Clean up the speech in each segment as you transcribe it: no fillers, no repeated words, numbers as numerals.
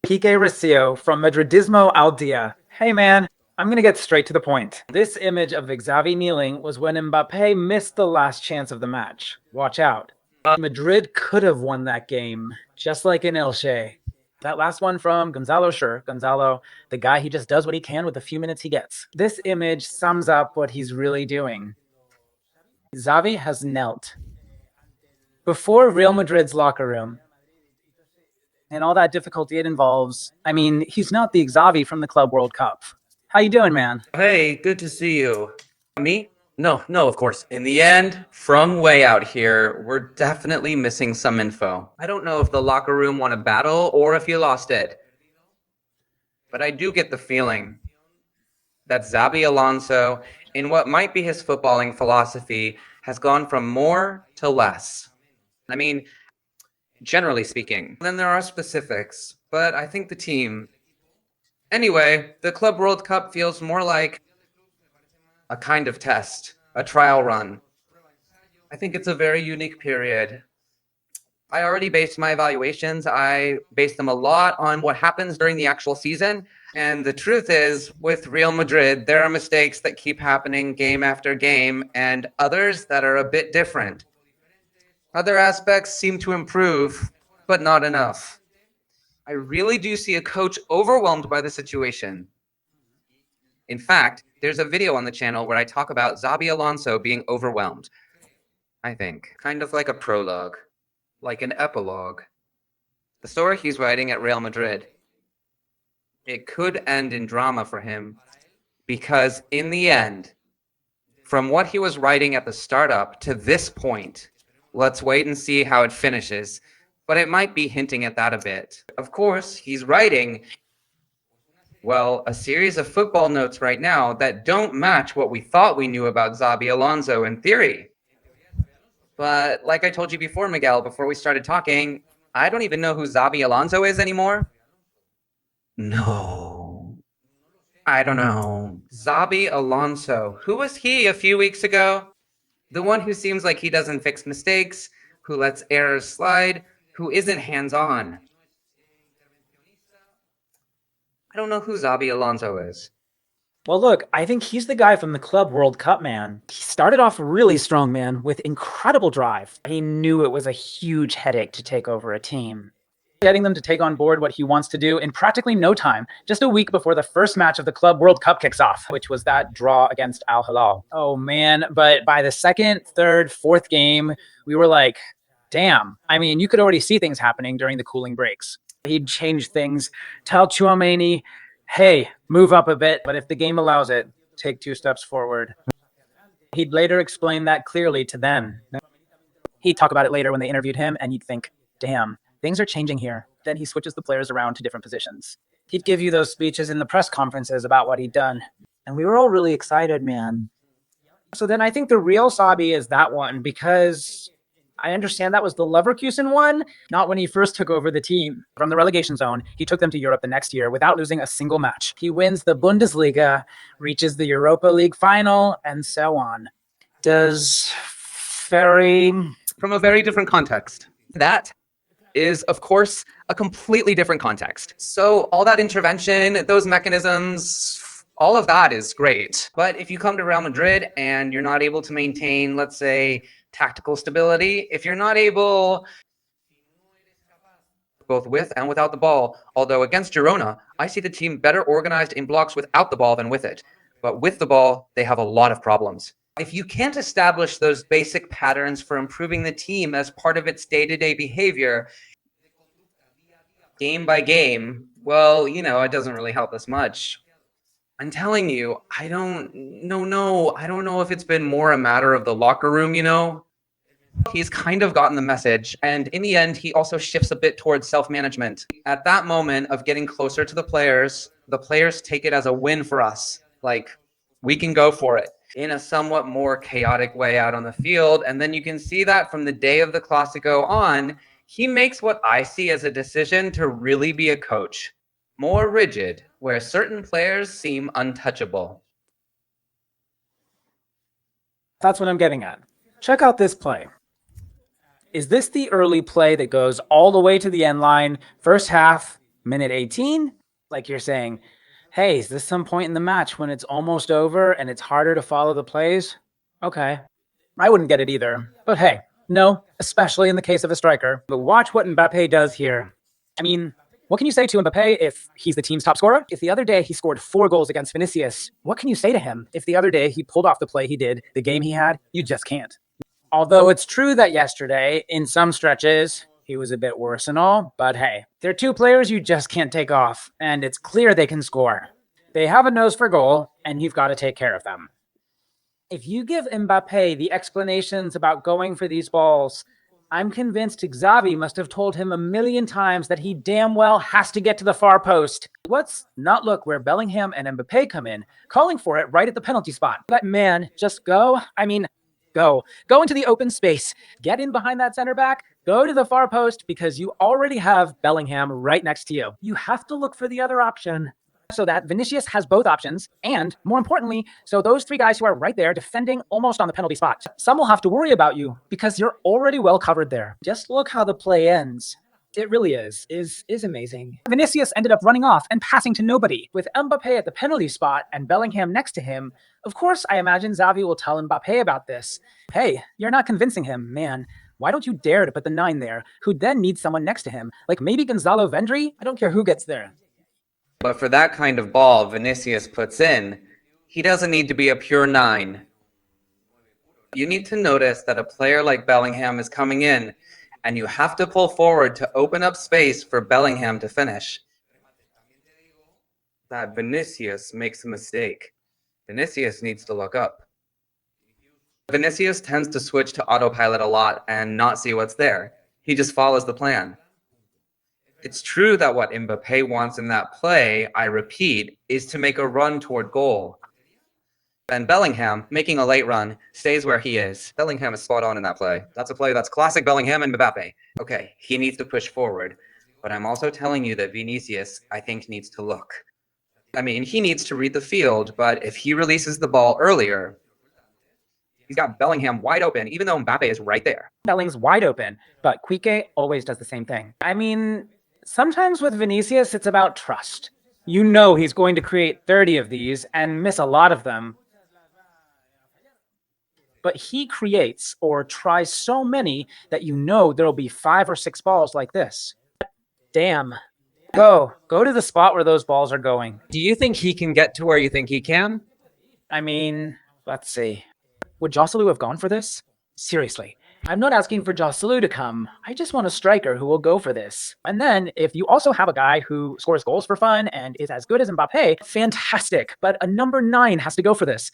Pique Recio from Madridismo al Dia. Hey man, I'm going to get straight to the point. This image of Xavi kneeling was when Mbappé missed the last chance of the match. Watch out. Madrid could have won that game, just like in Elche. That last one from Gonzalo, sure, Gonzalo, the guy, he just does what he can with the few minutes he gets. This image sums up what he's really doing. Xavi has knelt before Real Madrid's locker room, and all that difficulty it involves. I mean, he's not the Xavi from the Club World Cup. How you doing, man? Hey, good to see you. Me? No, of course. In the end, from way out here, we're definitely missing some info. I don't know if the locker room won a battle or if you lost it. But I do get the feeling that Xabi Alonso, in what might be his footballing philosophy, has gone from more to less. I mean, generally speaking. Then there are specifics, but I think the team... Anyway, the Club World Cup feels more like a kind of test, a trial run. I think it's a very unique period. I already based my evaluations. I based them a lot on what happens during the actual season. And the truth is, with Real Madrid, there are mistakes that keep happening game after game, and others that are a bit different. Other aspects seem to improve, but not enough. I really do see a coach overwhelmed by the situation. In fact, there's a video on the channel where I talk about Xabi Alonso being overwhelmed. I think. Kind of like a prologue. Like an epilogue. The story he's writing at Real Madrid. It could end in drama for him. Because in the end, from what he was writing at the startup to this point, let's wait and see how it finishes. But it might be hinting at that a bit. Of course, he's writing, well, a series of football notes right now that don't match what we thought we knew about Xabi Alonso in theory. But like I told you before, Miguel, before we started talking, I don't even know who Xabi Alonso is anymore. No. I don't know. Xabi Alonso. Who was he a few weeks ago? The one who seems like he doesn't fix mistakes, who lets errors slide, who isn't hands-on. I don't know who Xabi Alonso is. Well, look, I think he's the guy from the Club World Cup, man. He started off really strong, man, with incredible drive. He knew it was a huge headache to take over a team. Getting them to take on board what he wants to do in practically no time, just a week before the first match of the Club World Cup kicks off, which was that draw against Al Hilal. Oh, man, but by the second, third, fourth game, we were like, damn. I mean, you could already see things happening during the cooling breaks. He'd change things, tell Tchouaméni, hey, move up a bit, but if the game allows it, take 2 steps forward. He'd later explain that clearly to them. He'd talk about it later when they interviewed him, and you'd think, damn, things are changing here. Then he switches the players around to different positions. He'd give you those speeches in the press conferences about what he'd done. And we were all really excited, man. So then I think the real Xabi is that one, because I understand that was the Leverkusen one, not when he first took over the team. From the relegation zone, he took them to Europe the next year without losing a single match. He wins the Bundesliga, reaches the Europa League final, and so on. From a very different context. That is, of course, a completely different context. So all that intervention, those mechanisms, all of that is great. But if you come to Real Madrid and you're not able to maintain, let's say, tactical stability, if you're not able, both with and without the ball, although against Girona, I see the team better organized in blocks without the ball than with it. But with the ball, they have a lot of problems. If you can't establish those basic patterns for improving the team as part of its day-to-day behavior, game by game, well, you know, it doesn't really help us much. I'm telling you, I don't know if it's been more a matter of the locker room, you know? He's kind of gotten the message, and in the end, he also shifts a bit towards self-management. At that moment of getting closer to the players take it as a win for us. Like, we can go for it in a somewhat more chaotic way out on the field, and then you can see that from the day of the Clásico on, he makes what I see as a decision to really be a coach. More rigid, where certain players seem untouchable. That's what I'm getting at. Check out this play. Is this the early play that goes all the way to the end line? First half, Minute 18? Like you're saying, hey, is this some point in the match when it's almost over and it's harder to follow the plays? Okay. I wouldn't get it either. But hey, no, especially in the case of a striker. But watch what Mbappé does here. I mean, what can you say to Mbappé if he's the team's top scorer? If the other day he scored 4 goals against Vinicius, what can you say to him? If the other day he pulled off the play he did, the game he had, you just can't. Although it's true that yesterday, in some stretches, he was a bit worse and all, but hey, they're two players you just can't take off, and it's clear they can score. They have a nose for goal, and you've got to take care of them. If you give Mbappé the explanations about going for these balls, I'm convinced Xavi must have told him a million times that he damn well has to get to the far post. Let's not look where Bellingham and Mbappé come in, calling for it right at the penalty spot. Let man just go. I mean, go. Go into the open space. Get in behind that center back. Go to the far post because you already have Bellingham right next to you. You have to look for the other option so that Vinicius has both options, and more importantly, so those 3 guys who are right there defending almost on the penalty spot. Some will have to worry about you because you're already well covered there. Just look how the play ends. It really is amazing. Vinicius ended up running off and passing to nobody. With Mbappé at the penalty spot and Bellingham next to him, of course I imagine Xavi will tell Mbappé about this. Hey, you're not convincing him, man. Why don't you dare to put the 9 there, who then needs someone next to him? Like maybe Gonzalo Vendry? I don't care who gets there. But for that kind of ball Vinicius puts in, he doesn't need to be a pure 9. You need to notice that a player like Bellingham is coming in, and you have to pull forward to open up space for Bellingham to finish. That Vinicius makes a mistake. Vinicius needs to look up. Vinicius tends to switch to autopilot a lot and not see what's there. He just follows the plan. It's true that what Mbappé wants in that play, I repeat, is to make a run toward goal. And Bellingham, making a late run, stays where he is. Bellingham is spot on in that play. That's a play that's classic Bellingham and Mbappé. Okay, he needs to push forward. But I'm also telling you that Vinicius, I think, needs to look. I mean, he needs to read the field, but if he releases the ball earlier, he's got Bellingham wide open, even though Mbappé is right there. Belling's wide open, but Quique always does the same thing. I mean, sometimes with Vinicius, it's about trust. You know he's going to create 30 of these and miss a lot of them. But he creates or tries so many that you know there'll be 5 or 6 balls like this. Damn. Go to the spot where those balls are going. Do you think he can get to where you think he can? I mean, let's see. Would Joselu have gone for this? Seriously. I'm not asking for Joselu to come. I just want a striker who will go for this. And then, if you also have a guy who scores goals for fun and is as good as Mbappé, fantastic. But a number 9 has to go for this.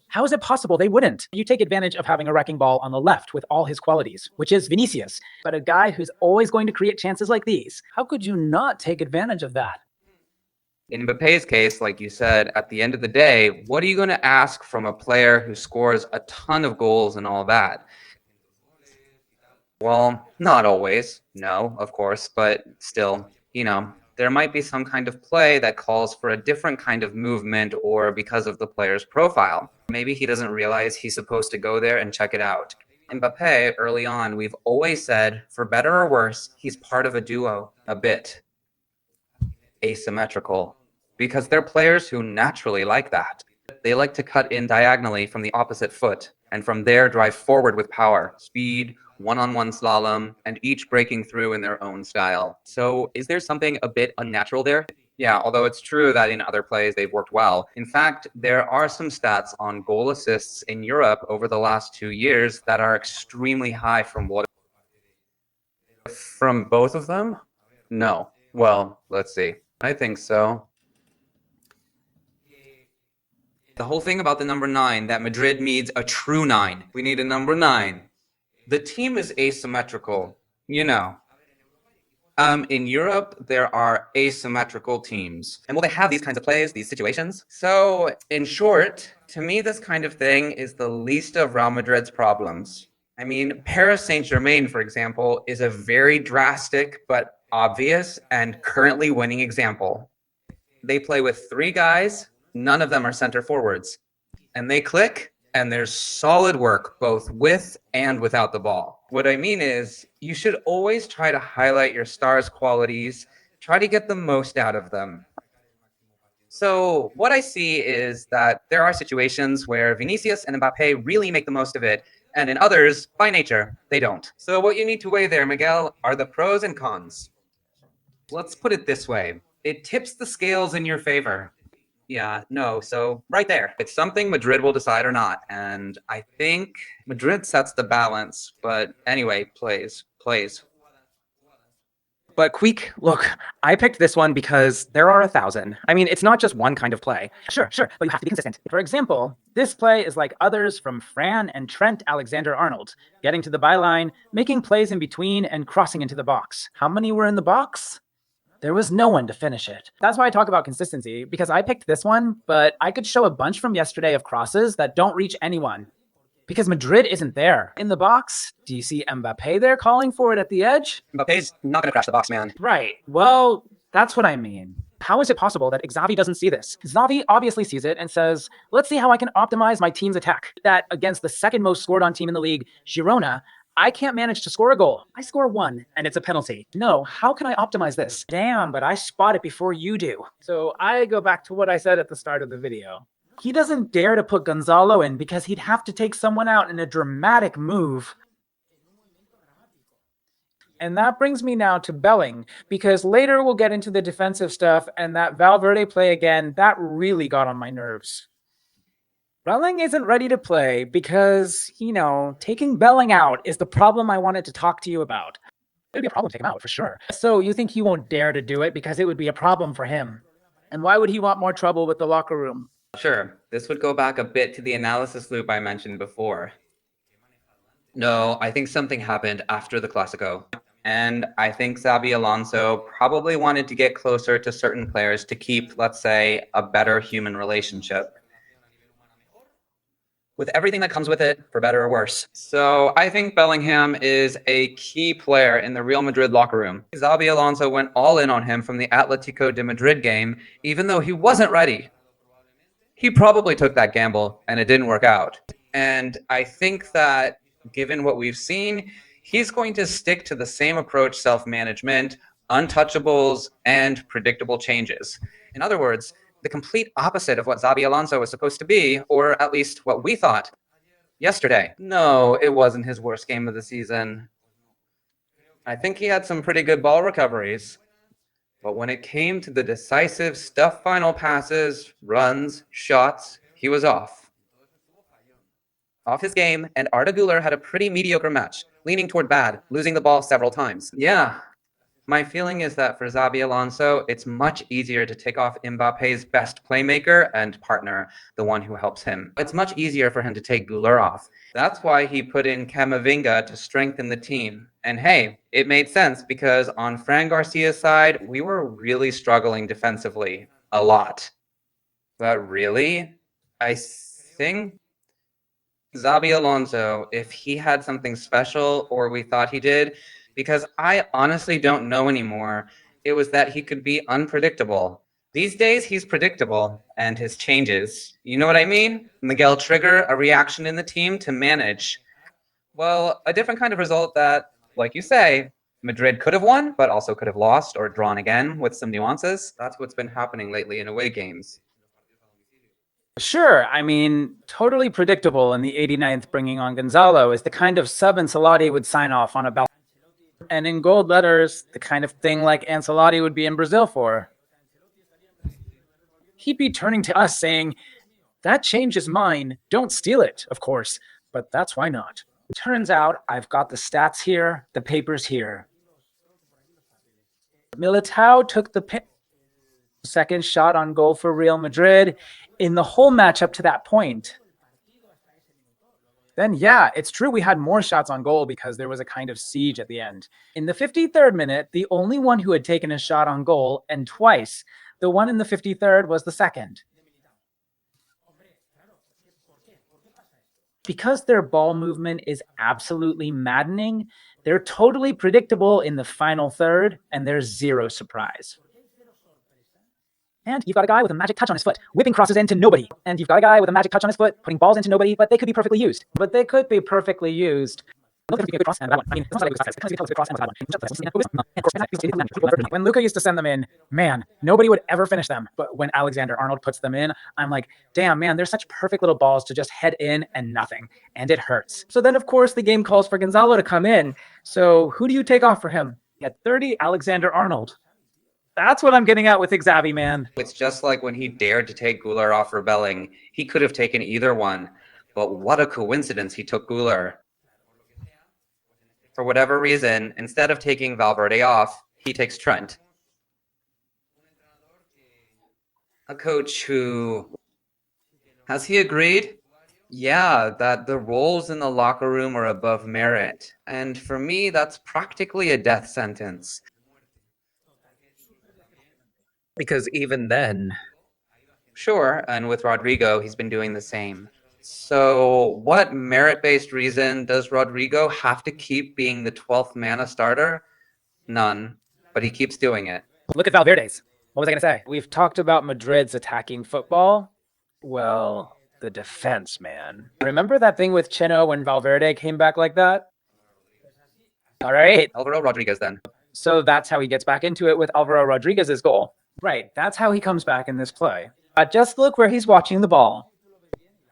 How is it possible they wouldn't? You take advantage of having a wrecking ball on the left with all his qualities, which is Vinicius. But a guy who's always going to create chances like these, how could you not take advantage of that? In Mbappe's case, like you said, at the end of the day, what are you going to ask from a player who scores a ton of goals and all that? Well, not always. No, of course, but still, there might be some kind of play that calls for a different kind of movement or because of the player's profile. Maybe he doesn't realize he's supposed to go there and check it out. Mbappé, early on, we've always said, for better or worse, he's part of a duo, a bit asymmetrical, because they're players who naturally like that. They like to cut in diagonally from the opposite foot, and from there drive forward with power, speed, one-on-one slalom, and each breaking through in their own style. So is there something a bit unnatural there? Yeah, although it's true that in other plays they've worked well. In fact, there are some stats on goal assists in Europe over the last 2 years that are extremely high from both of them? No. Well, let's see. I think so. The whole thing about the number 9, that Madrid needs a true 9. We need a number 9. The team is asymmetrical, In Europe, there are asymmetrical teams. And will they have these kinds of plays, these situations? So, in short, to me, this kind of thing is the least of Real Madrid's problems. I mean, Paris Saint-Germain, for example, is a very drastic but obvious and currently winning example. They play with 3 guys, none of them are center forwards. And they click, and there's solid work both with and without the ball. What I mean is, you should always try to highlight your stars' qualities Try to get the most out of them. So what I see is that there are situations where Vinicius and Mbappe really make the most of it, and in others, by nature, they don't. So what you need to weigh there, Miguel, are the pros and cons. Let's put it this way. It tips the scales in your favor. Yeah, no, so right there. It's something Madrid will decide or not, and I think Madrid sets the balance, but anyway, plays. But Queek, look, I picked this one because there are 1,000. I mean, it's not just one kind of play. Sure, but you have to be consistent. For example, this play is like others from Fran and Trent Alexander-Arnold, getting to the byline, making plays in between, and crossing into the box. How many were in the box? There was no one to finish it. That's why I talk about consistency, because I picked this one, but I could show a bunch from yesterday of crosses that don't reach anyone. Because Madrid isn't there. In the box, do you see Mbappé there calling for it at the edge? Mbappe's not going to crash the box, man. Right. Well, that's what I mean. How is it possible that Xavi doesn't see this? Xavi obviously sees it and says, let's see how I can optimize my team's attack. That against the second most scored on team in the league, Girona, I can't manage to score a goal. I score one, and it's a penalty. No, how can I optimize this? Damn, but I spot it before you do. So I go back to what I said at the start of the video. He doesn't dare to put Gonzalo in because he'd have to take someone out in a dramatic move. And that brings me now to Belling, because later we'll get into the defensive stuff, and that Valverde play again, that really got on my nerves. Belling isn't ready to play because, taking Belling out is the problem I wanted to talk to you about. It'd be a problem to take him out, for sure. So you think he won't dare to do it because it would be a problem for him? And why would he want more trouble with the locker room? Sure, this would go back a bit to the analysis loop I mentioned before. No, I think something happened after the Clásico. And I think Xabi Alonso probably wanted to get closer to certain players to keep, let's say, a better human relationship. With everything that comes with it, for better or worse. So I think Bellingham is a key player in the Real Madrid locker room. Xabi Alonso went all in on him from the Atletico de Madrid game, even though he wasn't ready. He probably took that gamble, and it didn't work out. And I think that, given what we've seen, he's going to stick to the same approach: self-management, untouchables, and predictable changes. In other words, the complete opposite of what Xabi Alonso was supposed to be, or at least what we thought yesterday. No, it wasn't his worst game of the season. I think he had some pretty good ball recoveries. But when it came to the decisive stuff final passes, runs, shots, he was off. Off his game, and Arda Güler had a pretty mediocre match, leaning toward bad, losing the ball several times. Yeah, my feeling is that for Xabi Alonso, it's much easier to take off Mbappe's best playmaker and partner, the one who helps him. It's much easier for him to take Güler off. That's why he put in Camavinga to strengthen the team. And hey, it made sense because on Fran Garcia's side, we were really struggling defensively. A lot. But really, I think Xabi Alonso, if he had something special, or we thought he did, because I honestly don't know anymore, it was that he could be unpredictable. These days, he's predictable, and his changes, you know what I mean? Miguel trigger a reaction in the team to manage. Well, a different kind of result that, like you say, Madrid could have won, but also could have lost or drawn again with some nuances. That's what's been happening lately in away games. Sure, I mean, totally predictable in the 89th bringing on Gonzalo is the kind of sub Ancelotti would sign off on a balcony. And in gold letters, the kind of thing like Ancelotti would be in Brazil for. He'd be turning to us saying, that change is mine, don't steal it, of course, but that's why not. Turns out I've got the stats here, the papers here. Militao took the second shot on goal for Real Madrid in the whole match up to that point. Then yeah, it's true we had more shots on goal because there was a kind of siege at the end. In the 53rd minute, the only one who had taken a shot on goal, and twice, the one in the 53rd was the second. Because their ball movement is absolutely maddening, they're totally predictable in the final third, and there's zero surprise. And you've got a guy with a magic touch on his foot, whipping crosses into nobody. And you've got a guy with a magic touch on his foot, putting balls into nobody, but they could be perfectly used. When Luka used to send them in, man, nobody would ever finish them. But when Alexander-Arnold puts them in, I'm like, damn, man, they're such perfect little balls to just head in and nothing. And it hurts. So then, of course, the game calls for Gonzalo to come in. So who do you take off for him? At 30, Alexander-Arnold. That's what I'm getting at with Xavi, man. It's just like when he dared to take Güler off for Belling. He could have taken either one, but what a coincidence he took Güler. For whatever reason, instead of taking Valverde off, he takes Trent. A coach who... Has he agreed? Yeah, that the roles in the locker room are above merit. And for me, that's practically a death sentence. Because even then, Sure, and with Rodrigo, he's been doing the same. So what merit-based reason does Rodrigo have to keep being the 12th man a starter? None, but he keeps doing it. Look at Valverde's. What was I going to say? We've talked about Madrid's attacking football. Well, the defense, man. Remember that thing with Chino when Valverde came back like that? All right. Alvaro Rodriguez then. So that's how he gets back into it with Alvaro Rodriguez's goal. Right. That's how he comes back in this play. Just look where he's watching the ball.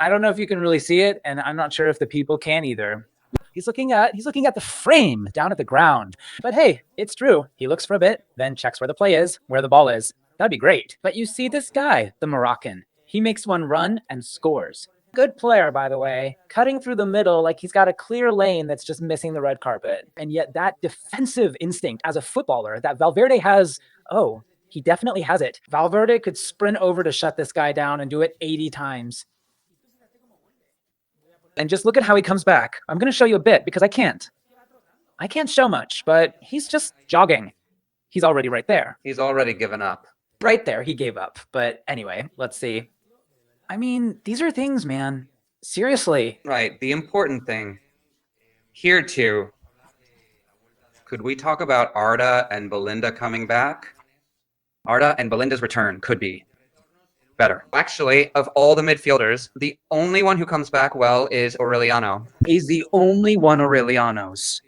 I don't know if you can really see it, and I'm not sure if the people can either. He's looking at the frame down at the ground. But hey, it's true. He looks for a bit, then checks where the play is, where the ball is. That'd be great. But you see this guy, the Moroccan. He makes one run and scores. Good player, by the way. Cutting through the middle like he's got a clear lane that's just missing the red carpet. And yet that defensive instinct as a footballer that Valverde has, oh, he definitely has it. Valverde could sprint over to shut this guy down and do it 80 times. And just look at how he comes back. I'm going to show you a bit because I can't show much, but he's just jogging. He's already right there. He's already given up. Right there, he gave up. But anyway, let's see. I mean, these are things, man. Seriously. Right, the important thing. Here too. Could we talk about Arda and Belinda coming back? Arda and Belinda's return could be better. Actually, of all the midfielders, the only one who comes back well is Aureliano. He's the only one Aureliano's.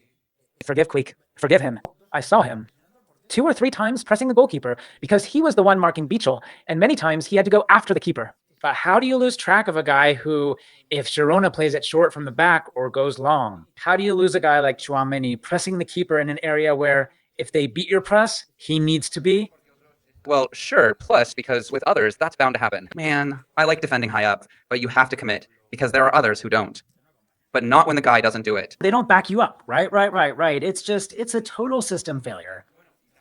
Forgive Queek. Forgive him. I saw him 2 or 3 times pressing the goalkeeper because he was the one marking Beachel, and many times he had to go after the keeper. But how do you lose track of a guy who, if Girona plays it short from the back or goes long, how do you lose a guy like Tchouaméni pressing the keeper in an area where if they beat your press, he needs to be? Well, sure, plus because with others, that's bound to happen. Man, I like defending high up, but you have to commit because there are others who don't. But not when the guy doesn't do it. They don't back you up, right? It's a total system failure.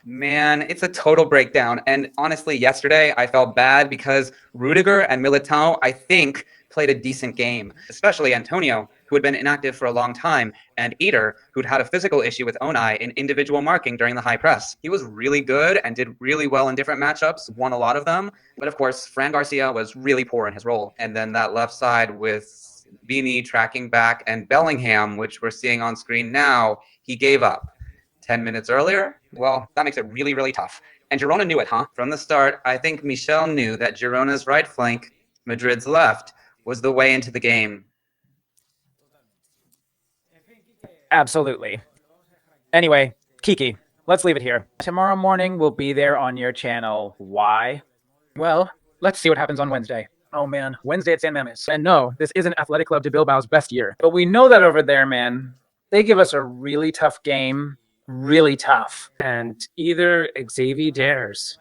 Man, it's a total breakdown. And honestly, yesterday I felt bad because Rudiger and Militao, I think, played a decent game, especially Antonio, who had been inactive for a long time, and Eder, who'd had a physical issue with Onai in individual marking during the high press. He was really good and did really well in different matchups, won a lot of them. But of course, Fran Garcia was really poor in his role. And then that left side with Vini tracking back and Bellingham, which we're seeing on screen now, he gave up. 10 minutes earlier? Well, that makes it really, really tough. And Girona knew it, huh? From the start, I think Michel knew that Girona's right flank, Madrid's left, was the way into the game. Absolutely. Anyway, Kiki, let's leave it here. Tomorrow morning we'll be there on your channel. Why? Well, let's see what happens on Wednesday. Oh man, Wednesday at San Mamés. And no, this isn't Athletic Club de Bilbao's best year. But we know that over there, man, they give us a really tough game. Really tough. And either Xavi dares.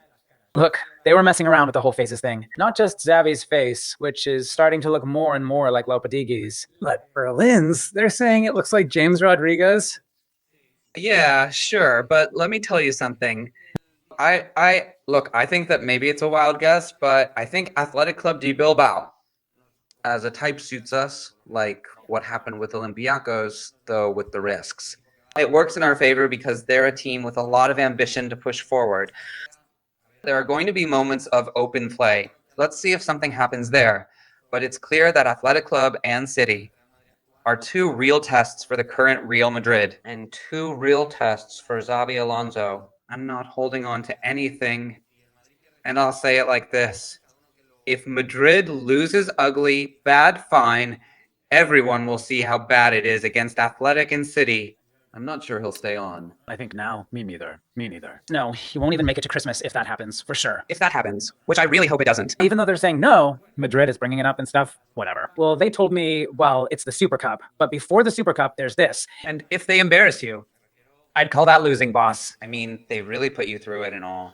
Look, they were messing around with the whole faces thing. Not just Xavi's face, which is starting to look more and more like Lopetegui's. But Berlin's, they're saying it looks like James Rodriguez. Yeah, sure, but let me tell you something. Look, I think that maybe it's a wild guess, but I think Athletic Club de Bilbao as a type suits us, like what happened with Olympiacos, though with the risks. It works in our favor because they're a team with a lot of ambition to push forward. There are going to be moments of open play. Let's see if something happens there. But it's clear that Athletic Club and City are 2 real tests for the current Real Madrid and 2 real tests for Xabi Alonso. I'm not holding on to anything. And I'll say it like this. If Madrid loses ugly, bad, fine, Everyone will see how bad it is against Athletic and City. I'm not sure he'll stay on. I think now. Me neither. Me neither. No, he won't even make it to Christmas if that happens, for sure. If that happens, which I really hope it doesn't. Even though they're saying no, Madrid is bringing it up and stuff, whatever. Well, they told me, well, it's the Super Cup. But before the Super Cup, there's this. And if they embarrass you, I'd call that losing, boss. I mean, they really put you through it and all.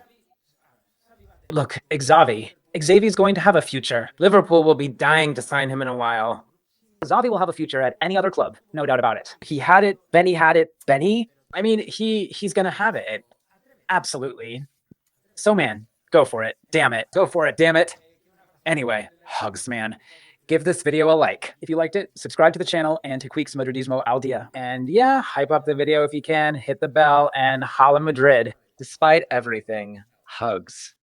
Look, Xavi's going to have a future. Liverpool will be dying to sign him in a while. Xavi will have a future at any other club, no doubt about it. He had it, Benny had it, Benny. I mean, he's gonna have it. Absolutely. So man, go for it. Damn it. Go for it, damn it. Anyway, hugs, man. Give this video a like. If you liked it, subscribe to the channel and to Queeks Madridismo al dia. And yeah, hype up the video if you can, hit the bell, and holla Madrid. Despite everything, hugs.